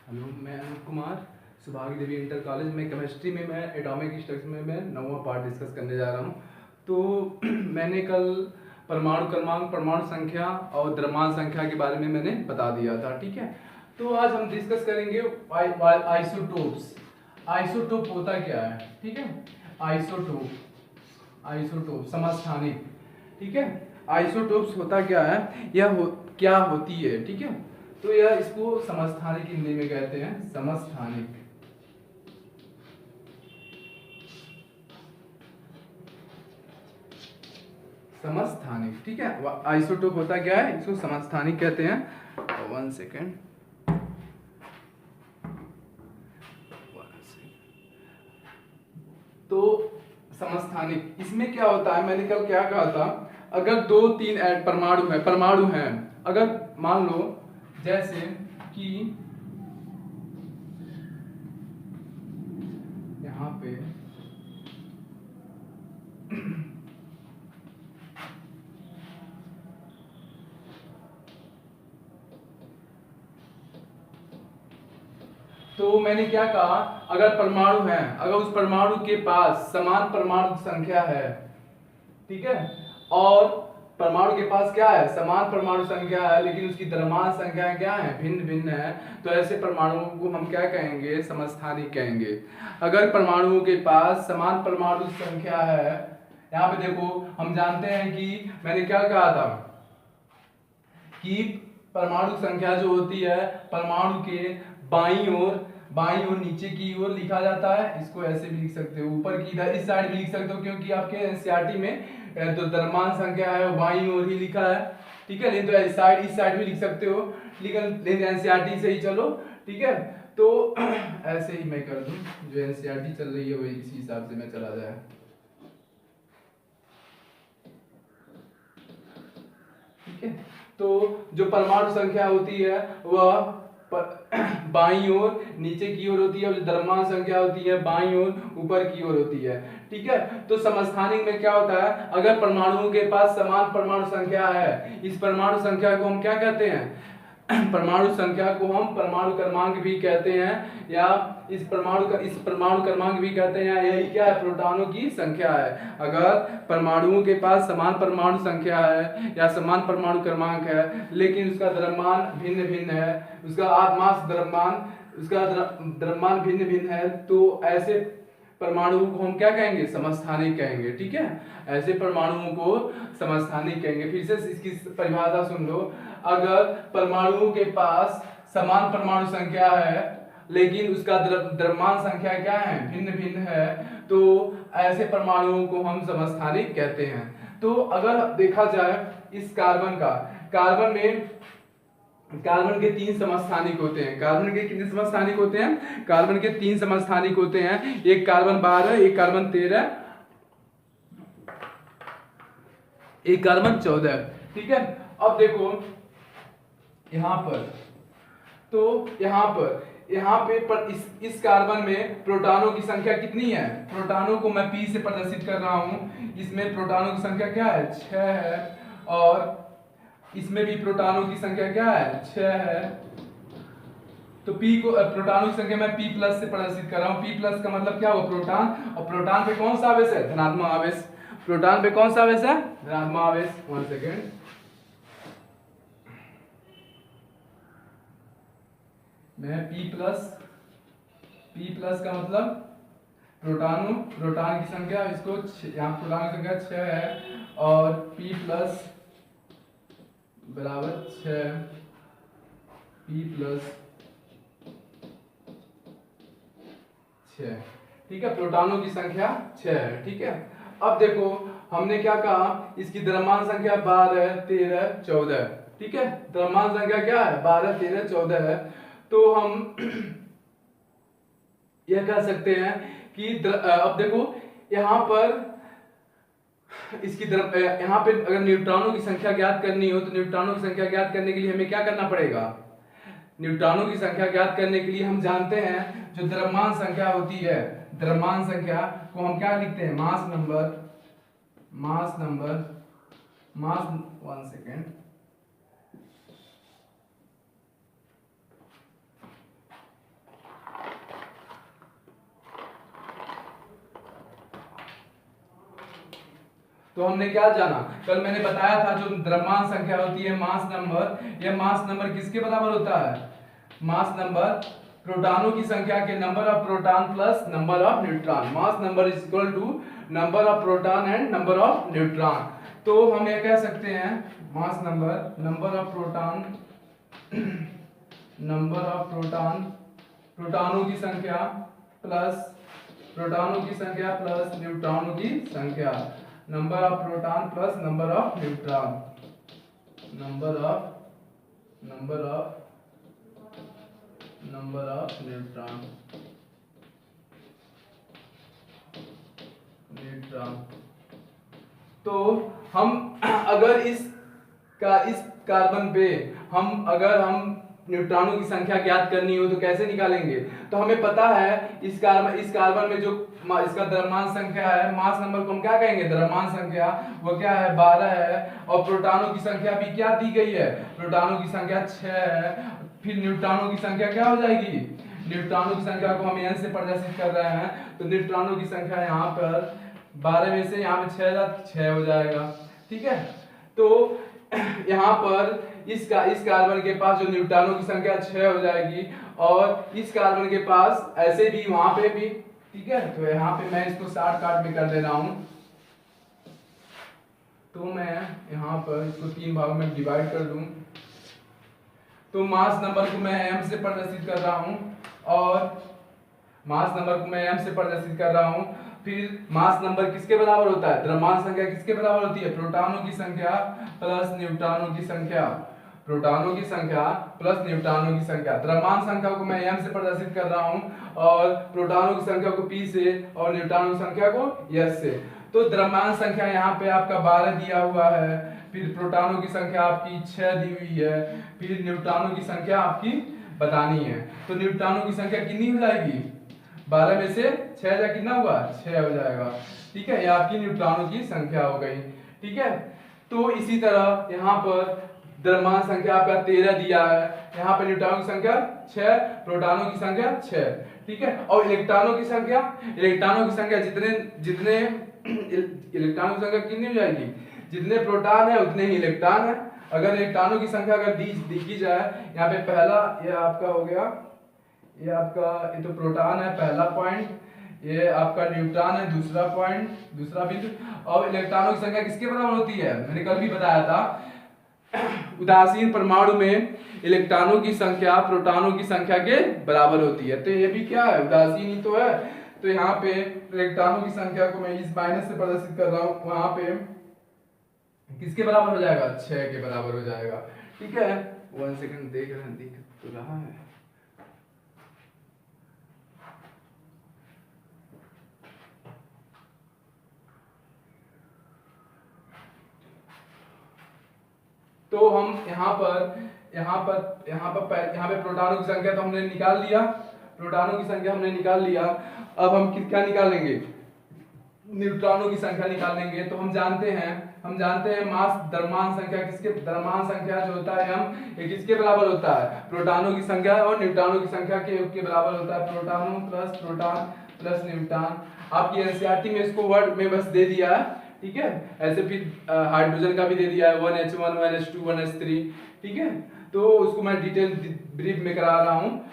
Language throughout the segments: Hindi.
हेलो, मैं अनूप कुमार, सुभागी देवी इंटर कॉलेज में केमिस्ट्री में मैं एटॉमिक स्ट्रक्चर में मैं 9वां पार्ट डिस्कस करने जा रहा हूँ। तो मैंने कल परमाणु क्रमांक, परमाणु संख्या और द्रव्यमान संख्या के बारे में मैंने बता दिया था, ठीक है। तो आज हम डिस्कस करेंगे आइसोटोप्स। आइसोटोप होता क्या है, ठीक है। आइसोटोप, आइसोटोप समस्थानिक, ठीक है। आइसोटोप्स होता क्या है, क्या होती है, ठीक है। तो यह इसको समस्थानिक हिंदी में कहते हैं, समस्थानिक। समस्थानिक, ठीक है। आइसोटोप होता क्या है, इसको समस्थानिक कहते हैं। One second. तो समस्थानिक, इसमें क्या होता है, मैंने कल क्या कहा था, अगर दो तीन परमाणु हैं, अगर मान लो जैसे कि यहाँ पे तो मैंने क्या कहा, अगर परमाणु है, अगर उस परमाणु के पास समान परमाणु संख्या है, ठीक है, और परमाणु के पास क्या है, समान परमाणु संख्या है, लेकिन उसकी द्रव्यमान संख्या क्या है, भिन्न भिन्न है, तो ऐसे परमाणुओं को हम क्या कहेंगे, समस्थानिक कहेंगे। अगर परमाणुओं के पास समान परमाणु संख्या है, यहाँ पे देखो हम जानते हैं कि मैंने क्या कहा था कि परमाणु संख्या जो होती है, परमाणु के बाईं ओर नीचे की ओर लिखा जाता है। इसको ऐसे भी लिख सकते हो, ऊपर की इधर इस साइड भी लिख सकते हो, क्योंकि आपके एनसीईआरटी में जो द्रव्यमान संख्या है वो बाईं ओर ही लिखा है, ठीक है। लेकिन तो इस साइड भी लिख सकते हो, लेकिन एनसीईआरटी से ही चलो, ठीक है। तो ऐसे ही मैं कर दूं, जो एनसीईआरटी चल रही है वही इसी हिसाब से मैं चला जाए, ठीक है। तो जो परमाणु संख्या होती है वह बाईं ओर नीचे की ओर होती है, और जो द्रव्यमान संख्या होती है बाईं ओर ऊपर की ओर होती है, ठीक है। तो समस्थानिक में क्या होता है, अगर परमाणुओं के पास समान परमाणु संख्या है, इस परमाणु संख्या को हम क्या कहते हैं, परमाणु संख्या को हम परमाणु क्रमांक भी कहते हैं, या इस परमाणु क्रमांक भी कहते हैं। यही क्या है, प्रोटॉनों की संख्या है। अगर परमाणुओं के पास समान परमाणु संख्या है या समान परमाणु क्रमांक है, लेकिन उसका द्रव्यमान भिन्न भिन्न है, उसका द्रव्यमान भिन्न भिन्न है, तो ऐसे परमाणुओं को हम क्या कहेंगे, समस्थानिक कहेंगे, ठीक है। ऐसे परमाणुओं को समस्थानिक कहेंगे। फिर से इसकी परिभाषा सुन लो, अगर परमाणुओं के पास समान परमाणु संख्या है, लेकिन उसका द्रव्यमान संख्या क्या है, भिन्न भिन्न है, तो ऐसे परमाणुओं को हम समस्थानिक कहते हैं। तो अगर देखा जाए इस कार्बन के 3 समस्थानिक होते हैं। कार्बन के कितने समस्थानिक होते हैं, कार्बन के 3 समस्थानिक होते हैं। एक कार्बन 12, एक कार्बन 13, एक कार्बन 14, ठीक है। अब देखो यहां पर, तो यहाँ पे इस कार्बन में प्रोटॉनों की संख्या कितनी है, प्रोटॉनों को मैं P से प्रदर्शित कर रहा हूं। इसमें प्रोटॉनों की संख्या क्या है, 6 है, और इसमें भी प्रोटॉनों की संख्या क्या है, 6 है। तो प्रोटॉनों की संख्या मैं P प्लस से प्रदर्शित कर रहा हूं। P प्लस का मतलब क्या हुआ, प्रोटॉन, और प्रोटॉन पे कौन सा आवेश है, धनात्मक आवेश। प्रोटॉन पे कौन सा आवेश है, धनात्मक आवेश। 1 सेकेंड, मैं P प्लस का मतलब प्रोटॉन की संख्या, इसको यहाँ प्रोटॉन की संख्या 6 है, और P प्लस बराबर 6, P प्लस 6, ठीक है। प्रोटॉनों की संख्या 6 है, ठीक है। अब देखो हमने क्या कहा, इसकी द्रव्यमान संख्या 12, 13, 14, ठीक है। द्रव्यमान संख्या क्या है, 12, 13, 14 है। तो हम यह कह सकते हैं कि अब देखो यहाँ पर यहाँ पे अगर न्यूट्रॉनों की संख्या ज्ञात करनी हो, तो न्यूट्रॉनों की संख्या ज्ञात करने के लिए हमें क्या करना पड़ेगा, न्यूट्रॉनों की संख्या ज्ञात करने के लिए हम जानते हैं जो द्रव्यमान संख्या होती है, द्रव्यमान संख्या को हम क्या लिखते हैं, मास नंबर। 1 सेकेंड, तो हमने क्या जाना, कल मैंने बताया था जो द्रव्यमान संख्या होती है मास नंबर, यह मास नंबर किसके बराबर होता है, मास नंबर प्रोटॉनों की संख्या के number of proton plus number of neutron. Mass number is equal to number of proton and number of neutron. तो हम ये कह सकते हैं mass number, number of proton, number of proton, प्रोटॉनों की संख्या प्लस प्रोटॉनों की संख्या प्लस न्यूट्रॉनों की संख्या, number of proton plus number of neutron, number of neutron, तो हम अगर इस कार्बन पे अगर हम न्यूट्रॉनों की संख्या ज्ञात करनी हो तो कैसे निकालेंगे, तो हमें पता है इस कार्बन में जो इसका द्रव्यमान संख्या है, मास नंबर को हम क्या कहेंगे, द्रव्यमान संख्या, वो क्या है 12 है, और प्रोटॉनों की संख्या भी क्या दी गई है, प्रोटॉनों की संख्या 6 है, फिर न्यूट्रॉनों की संख्या क्या हो जाएगी, न्यूट्रॉनों की संख्या को हम n से प्रदर्शित कर रहे हैं, तो न्यूट्रॉनों की संख्या यहाँ पर 12 में से यहाँ पे 6 हो जाएगा, ठीक है। तो यहाँ पर इस कार्बन के पास जो न्यूट्रॉनों की संख्या 6 हो जाएगी, और इस कार्बन के पास ऐसे भी वहां पे भी, ठीक है। तो यहाँ पे मैं इसको शॉर्टकट में कर दे रहा हूं, तो मैं यहाँ पर इसको 3 भागों में डिवाइड कर दूं, तो मास नंबर को मैं m से प्रदर्शित कर रहा हूं, और मास नंबर को मैं m से प्रदर्शित कर रहा हूं। फिर मास नंबर किसके बराबर होता है, द्रव्यमान संख्या किसके बराबर होती है, प्रोटॉनों की संख्या प्लस न्यूट्रॉनों की संख्या, प्रोटॉनों की संख्या प्लस न्यूट्रॉनों की संख्या। द्रव्यमान संख्या को मैं m से प्रदर्शित कर रहा हूं, और प्रोटॉनों की संख्या को p से, और न्यूट्रॉनों की संख्या को s से। तो द्रव्यमान संख्या यहाँ पे आपका 12 दिया हुआ है, फिर प्रोटॉनों की संख्या आपकी 6 दी हुई है, फिर न्यूट्रॉनों की संख्या आपकी बतानी है। तो न्यूट्रॉनों की संख्या कितनी हो जाएगी, 12 में से 6 जा कितना हुआ, 6 हो जाएगा, ठीक है। ये आपकी न्यूट्रॉनों की संख्या हो गई, ठीक है। तो इसी तरह यहाँ पर द्रव्यमान संख्या आपका 13 दिया है, यहाँ पे न्यूट्रॉनों की संख्या 6, प्रोटॉनों की संख्या 6, ठीक है। और इलेक्ट्रॉनों की संख्या, जितने इलेक्ट्रॉनों की संख्या कितनी हो जाएगी, जितने प्रोटॉन है उतने ही इलेक्ट्रॉन है। अगर इलेक्ट्रॉनों की संख्या अगर देखी जाए, यहाँ पे पहला ये आपका हो गया, ये तो प्रोटॉन है पहला पॉइंट, ये आपका न्यूट्रॉन है दूसरा पॉइंट, दूसरा बिंदु। और इलेक्ट्रॉनों की संख्या किसके बराबर होती है, मैंने कल भी बताया था, उदासीन परमाणु में इलेक्ट्रॉनों की संख्या प्रोटॉनों की संख्या के बराबर होती है। तो ये भी क्या है, उदासीन ही तो है। तो यहाँ पे इलेक्ट्रॉनों की संख्या को मैं इस माइनस से प्रदर्शित कर रहा हूँ, वहां पे किसके बराबर हो जाएगा, 6 के बराबर हो जाएगा, ठीक है। 1 सेकंड देख तो रहा है। तो हम यहाँ पे प्रोटॉनों की संख्या तो हमने निकाल लिया, प्रोटॉनों की संख्या हमने निकाल लिया। अब हम क्या निकालेंगे, न्यूट्रॉनों की संख्या निकालेंगे। तो हम जानते हैं मास द्रव्यमान संख्या जो होता है ये किसके बराबर होता है, प्रोटॉनों की संख्या और न्यूट्रॉनों की संख्या के बराबर होता है। प्रोटॉनों प्लस प्रोटॉन प्लस न्यूट्रॉन, आपकी एनसीईआरटी में इसको वर्ड में बस दे दिया है, ठीक है। ऐसे फिर हाइड्रोजन का भी दे दिया है 1h1 1h2 1h3, ठीक है। तो उसको मैं डिटेल ब्रीफ में करा रहा हूँ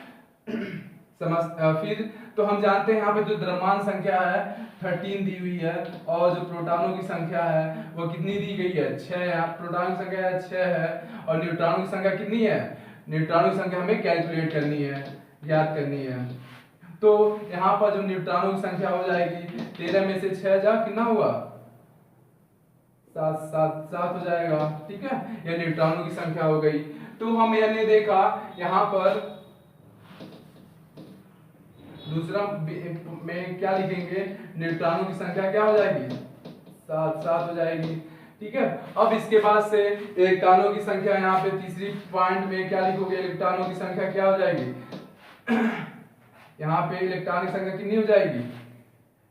फिर तो हम जानते हैं यहाँ पे जो द्रव्यमान संख्या है 13 दी हुई है, और जो प्रोटॉनों की संख्या है वो कितनी दी गई है, 6 है। प्रोटॉन की संख्या 6 है, और न्यूट्रॉनों की संख्या कितनी है, न्यूट्रॉनों की संख्या हमें कैलकुलेट करनी है, याद करनी है। तो यहाँ पर जो न्यूट्रॉनों की संख्या हो जाएगी 13 में से 6 जा कितना हुआ, 7 हो जाएगा, ठीक है। ये न्यूट्रॉनों की संख्या हो गई। तो हम हमने देखा यहाँ पर दूसरा में क्या लिखेंगे, न्यूट्रॉनों की संख्या क्या हो जाएगी, 7 हो जाएगी, ठीक है। अब इसके बाद से इलेक्ट्रॉनों की संख्या यहाँ पे तीसरी पॉइंट में क्या लिखोगे, इलेक्ट्रॉनों की संख्या क्या हो जाएगी यहाँ पे इलेक्ट्रॉन की संख्या कितनी हो जाएगी,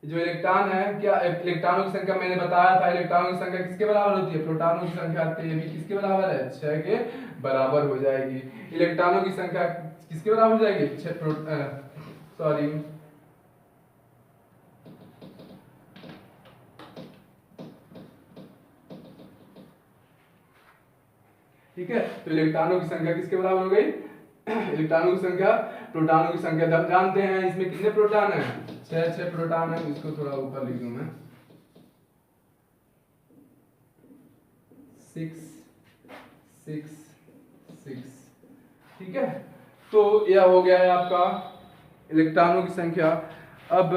जो इलेक्ट्रॉन है, क्या इलेक्ट्रॉनों की संख्या मैंने बताया था, इलेक्ट्रॉनों की संख्या किसके बराबर होती है, प्रोटॉनों की संख्या भी किसके बराबर है, 6 के बराबर हो जाएगी। इलेक्ट्रॉनों की संख्या किसके बराबर हो जाएगी, सॉरी ठीक है, तो इलेक्ट्रॉनों की संख्या किसके बराबर हो गई? इलेक्ट्रॉनों की संख्या प्रोटॉनों की संख्या। हम जानते हैं इसमें कितने प्रोटॉन हैं? 6 प्रोटॉन है। इसको थोड़ा ऊपर लिख दूं मैं, 6 6 6। ठीक है, तो यह हो गया है आपका इलेक्ट्रॉनों की संख्या। अब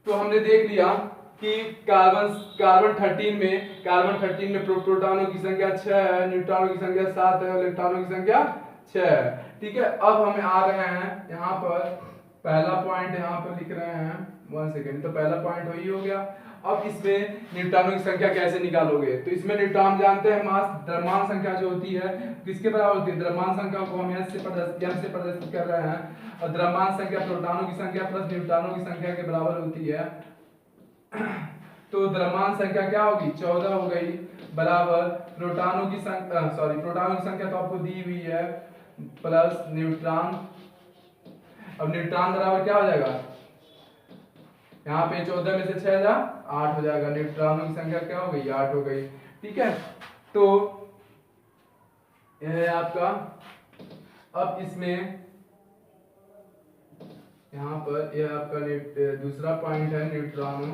हमने देख लिया कि कार्बन 13 में प्रोटॉनों की संख्या 6 है, न्यूट्रॉनों की संख्या 7 है, इलेक्ट्रॉनों की संख्या 6 है। ठीक है, अब हम आ रहे हैं यहाँ पर, पहला पॉइंट यहाँ पर लिख रहे हैं, 1 सेकेंड। तो पहला पॉइंट वही हो गया। अब इसमें न्यूट्रॉनों की संख्या कैसे निकालोगे? तो इसमें न्यूट्रॉन जानते हैं मास द्रव्यमान संख्या जो होती है किसके बराबर होती है? द्रव्यमान संख्या को हम एम से प्रदर्शित कर रहे हैं, और द्रव्यमान संख्या प्रोटॉनों की संख्या प्लस न्यूट्रॉनों की संख्या के बराबर होती है। तो द्रव्यमान संख्या क्या होगी? 14 हो गई, बराबर प्रोटॉनों की संख्या तो आपको दी हुई है, प्लस न्यूट्रॉन। अब न्यूट्रॉन बराबर क्या हो जाएगा? यहाँ पे 14 में से 6 जा 8 हो जाएगा। न्यूट्रॉनों की संख्या क्या हो गई? 8 हो गई। ठीक है, तो यह है आपका। अब इसमें यहाँ पर यह आपका दूसरा पॉइंट है, न्यूट्रॉनों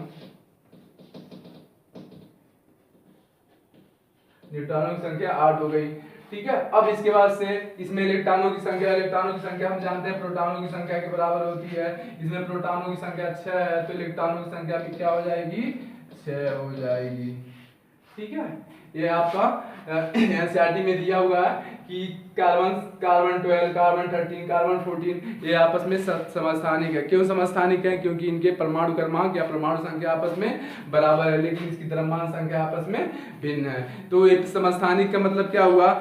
की संख्या 8 हो गई। ठीक है, अब इसके बाद से इसमें इलेक्ट्रॉनों की संख्या हम जानते हैं प्रोटॉनों की संख्या के बराबर होती है। इसमें प्रोटॉनों की संख्या 6 है, तो इलेक्ट्रॉनों की संख्या भी क्या हो जाएगी? 6 हो जाएगी। ठीक है, ये आपका एनसीईआरटी में दिया हुआ है कि कार्बन 12, कार्बन 13, कार्बन 14 ये आपस में समस्थानिक है। क्यों समस्थानिक है? क्योंकि इनके परमाणु क्रमांक या परमाणु संख्या आपस में बराबर है, लेकिन इसकी द्रव्यमान संख्या आपस में भिन्न है। तो एक समस्थानिक का मतलब क्या हुआ?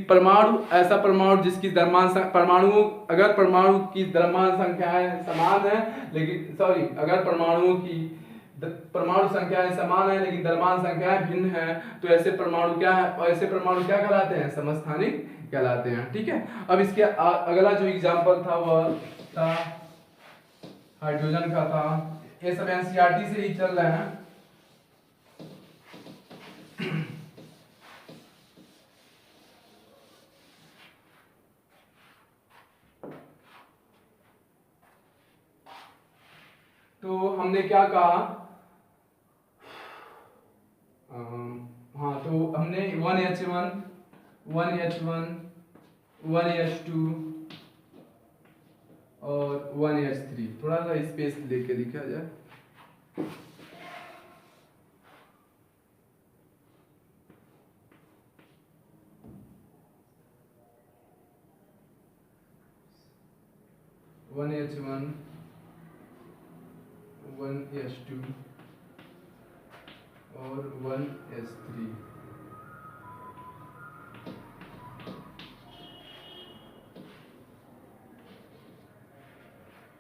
परमाणु, ऐसा परमाणु जिसकी अगर परमाणु की द्रव्यमान संख्याएं समान है, लेकिन अगर परमाणु संख्याएं समान है लेकिन द्रव्यमान संख्याएं भिन्न है, तो ऐसे परमाणु क्या कहलाते हैं? समस्थानिक कहलाते हैं। ठीक है, अब इसके अगला जो एग्जांपल था वह था हाइड्रोजन का था। ये सब एनसीईआरटी से ही चल रहे हैं। तो हमने क्या कहा? हाँ, तो हमने 1H1 1H2 और 1H3, थोड़ा सा स्पेस लेके लिखा जाए। वन H1 1H2 और 1H3।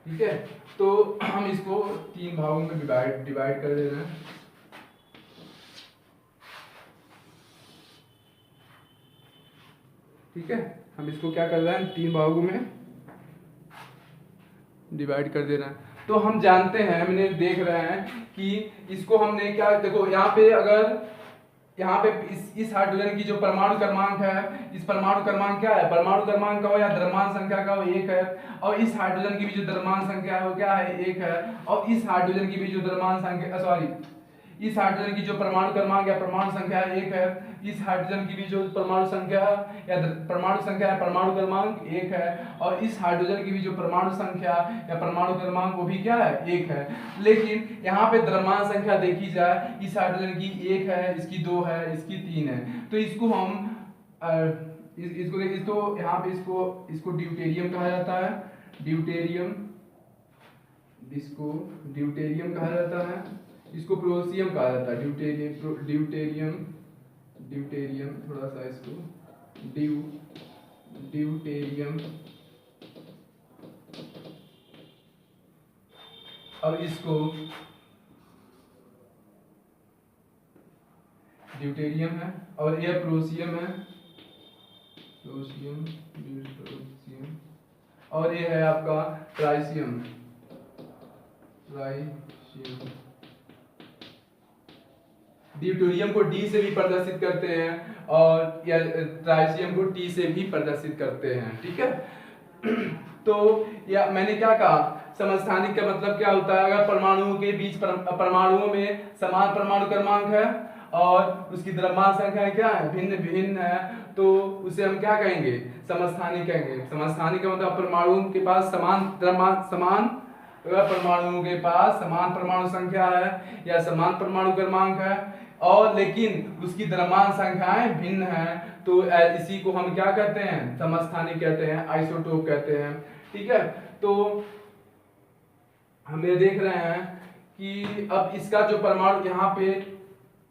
ठीक है, तो हम इसको 3 भागों में डिवाइड कर दे रहे हैं। ठीक है, हम इसको क्या कर रहे हैं? 3 भागों में डिवाइड कर दे रहे हैं। तो हम जानते हैं, हमने देख रहे हैं कि इसको हमने क्या, देखो यहाँ पे इस हाइड्रोजन की जो परमाणु क्रमांक है, इस परमाणु क्रमांक क्या है? परमाणु क्रमांक का हो या द्रव्यमान संख्या का हो 1 है, और इस हाइड्रोजन की भी जो द्रव्यमान संख्या है वो क्या है? 1 है। और इस हाइड्रोजन की भी जो द्रव्यमान संख्या इस हाइड्रोजन की जो परमाणु क्रमांक या परमाणु संख्या 1 है, इस हाइड्रोजन की भी जो परमाणु संख्या या परमाणु क्रमांक 1 है, और इस हाइड्रोजन की भी जो परमाणु संख्या या परमाणु क्रमांक वो भी क्या है? 1 है। लेकिन यहाँ पे द्रव्यमान संख्या देखी जाए, इस हाइड्रोजन की 1 है, इसकी 2 है, इसकी 3 है। तो इसको हम यहाँ पे इसको ड्यूटेरियम कहा जाता है। इसको ड्यूटेरियम कहा जाता है, इसको प्रोसियम कहा जाता है। ड्यूटेरियम थोड़ा सा इसको ड्यूटेरियम। अब इसको ड्यूटेरियम है और यह प्रोसियम है, और ये है आपका ट्राइसियम। ड्यूटेरियम को डी से भी प्रदर्शित करते हैं और या ट्राइशियम को टी से भी प्रदर्शित करते हैं, ठीक है। तो या मैंने क्या कहा, समस्थानिक का मतलब क्या होता है, अगर परमाणुओं के बीच परमाणुओं में समान परमाणु क्रमांक है और उसकी द्रव्यमान संख्या क्या है, भिन्न भिन्न है, तो उसे हम क्या कहेंगे, समस्थानिक कहेंगे। समस्थानिक का मतलब परमाणुओं के पास समान द्रव्यमान, समान, अगर परमाणुओं के पास समान परमाणु संख्या है या समान परमाणु क्रमांक है और लेकिन उसकी द्रव्यमान संख्याएं भिन्न हैं, तो इसी को हम क्या कहते हैं, समस्थानिक कहते हैं, आइसोटोप कहते हैं, ठीक है। तो हम ये देख रहे हैं कि अब इसका जो परमाणु, यहाँ पे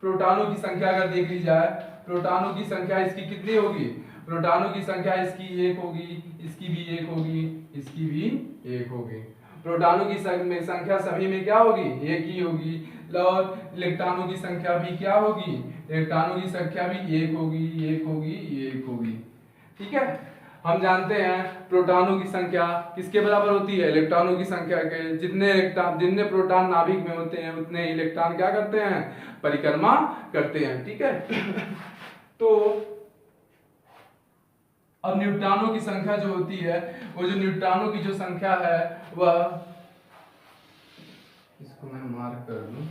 प्रोटॉनों की संख्या अगर देख ली जाए, प्रोटॉनों की संख्या इसकी कितनी होगी, प्रोटॉनों की संख्या इसकी 1 होगी, इसकी भी 1 होगी, इसकी भी 1 होगी। प्रोटॉनों की संख्या सभी में क्या होगी, 1 ही होगी। और इलेक्ट्रॉनों की संख्या भी क्या होगी, इलेक्ट्रॉनों की संख्या भी 1 होगी, 1 होगी, 1 होगी, ठीक है। हम जानते हैं प्रोटॉनों की संख्या किसके बराबर होती है, इलेक्ट्रॉनों की संख्या के। जितने प्रोटॉन नाभिक में होते हैं उतने इलेक्ट्रॉन क्या करते हैं, परिक्रमा करते हैं, ठीक है। तो अब न्यूट्रॉनों की संख्या जो होती है, वो जो न्यूट्रॉनों की जो संख्या है वह, इसको मैं मार्क कर दूं,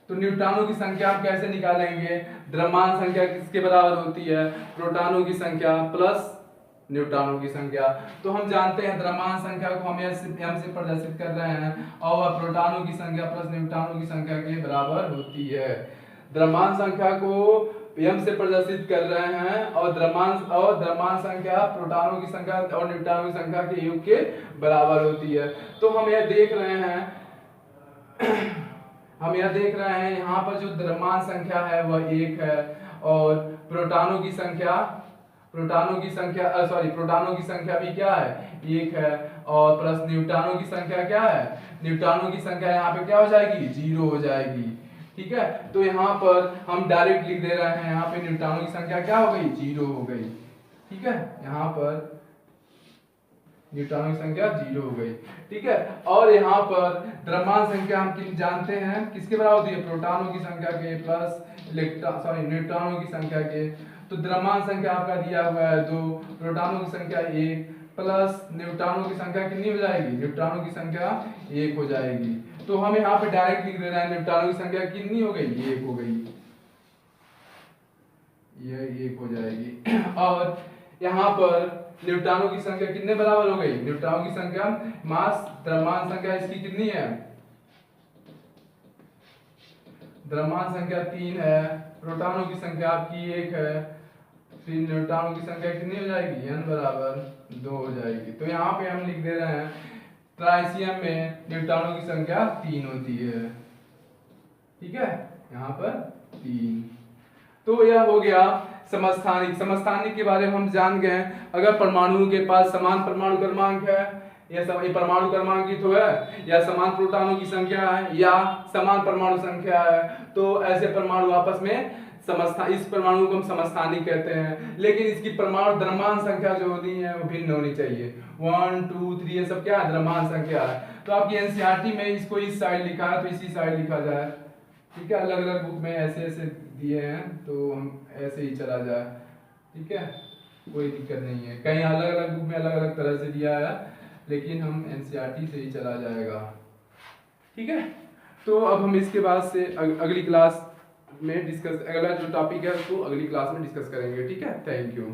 तो न्यूट्रॉनों की संख्या हम कैसे निकालेंगे, द्रव्यमान संख्या किसके बराबर होती है, प्रोटॉनों की संख्या प्लस न्यूट्रॉनों की संख्या। तो हम जानते हैं द्रव्यमान संख्या को हम एम से प्रदर्शित कर रहे हैं और वह प्रोटॉनों की संख्या प्लस न्यूट्रॉनों की संख्या के बराबर होती है। द्रव्यमान संख्या को एम से प्रदर्शित कर रहे हैं और द्रव्यमान संख्या प्रोटॉनों की संख्या और न्यूट्रॉनों की संख्या के योग के बराबर होती है। तो हम यह देख रहे हैं यहाँ पर जो द्रव्यमान संख्या है वह 1 है और प्रोटॉनों की संख्या भी क्या है, 1 है और प्लस न्यूट्रॉनों की संख्या क्या है, न्यूट्रॉनों की संख्या यहाँ पे क्या हो जाएगी, 0 हो जाएगी, ठीक है। तो यहाँ पर हम डायरेक्ट लिख दे रहे हैं, यहाँ पे न्यूट्रॉनों की संख्या क्या हो गई, 0 हो गई, ठीक है। यहाँ पर न्यूट्रॉनों की संख्या 0 हो गई, ठीक है। और यहाँ पर द्रव्यमान संख्या हम जानते हैं किसके बराबर होती है, प्रोटॉनों की संख्या के प्लस न्यूट्रॉनों की संख्या के। तो द्रव्यमान संख्या आपका दिया हुआ है 2, प्रोटॉनों की संख्या 1 प्लस न्यूट्रॉनों की संख्या कितनी हो जाएगी, न्यूट्रॉनों की संख्या 1 हो जाएगी। तो हम यहाँ पे डायरेक्ट लिख दे रहे हैं, न्यूट्रॉनों की संख्या कितनी हो गई, 1 हो गई, यह 1 हो जाएगी। और यहाँ पर न्यूट्रॉनों की संख्या कितने बराबर हो गई, न्यूट्रॉनों की संख्या मास द्रव्यमान संख्या इसकी कितनी है, द्रव्यमान संख्या 3 है, प्रोटॉनों की संख्या आपकी 1 है, फिर न्यूट्रॉनों की संख्या कितनी हो जाएगी, n बराबर 2 हो जाएगी। तो यहाँ पे हम लिख दे रहे हैं ट्राइशियम में न्यूट्रॉनों की संख्या 3 होती है, ठीक है, यहाँ पर 3। तो यह हो गया समस्थानिक के बारे में हम जान गए। अगर परमाणुओं के पास समान परमाणु क्रमांक है या परमाणु क्रमांक ही तो है या समान प्रोटॉनों की संख्या है या समान परमाणु संख्या है, तो ऐसे परमाणु आपस में इस परमाणु को हम समस्थानिक कहते हैं। लेकिन इसकी परमाणु द्रव्यमान संख्या जो होती है वो भिन्न होनी चाहिए, 1 2 3 ये सब क्या है, द्रव्यमान संख्या है। तो आपकी एनसीईआरटी में इसको इस साइड लिखा है तो इसी साइड लिखा जाए, ठीक है। अलग अलग बुक में ऐसे ऐसे दिए हैं तो हम ऐसे ही चला जाए, ठीक है, कोई दिक्कत नहीं है। कहीं अलग अलग बुक में अलग अलग तरह से दिया है लेकिन हम एनसीईआरटी से ही चला जाएगा, ठीक है। तो अब हम इसके बाद से अगली क्लास में अगला जो टॉपिक है उसको अगली क्लास में डिस्कस करेंगे, ठीक है। Thank you.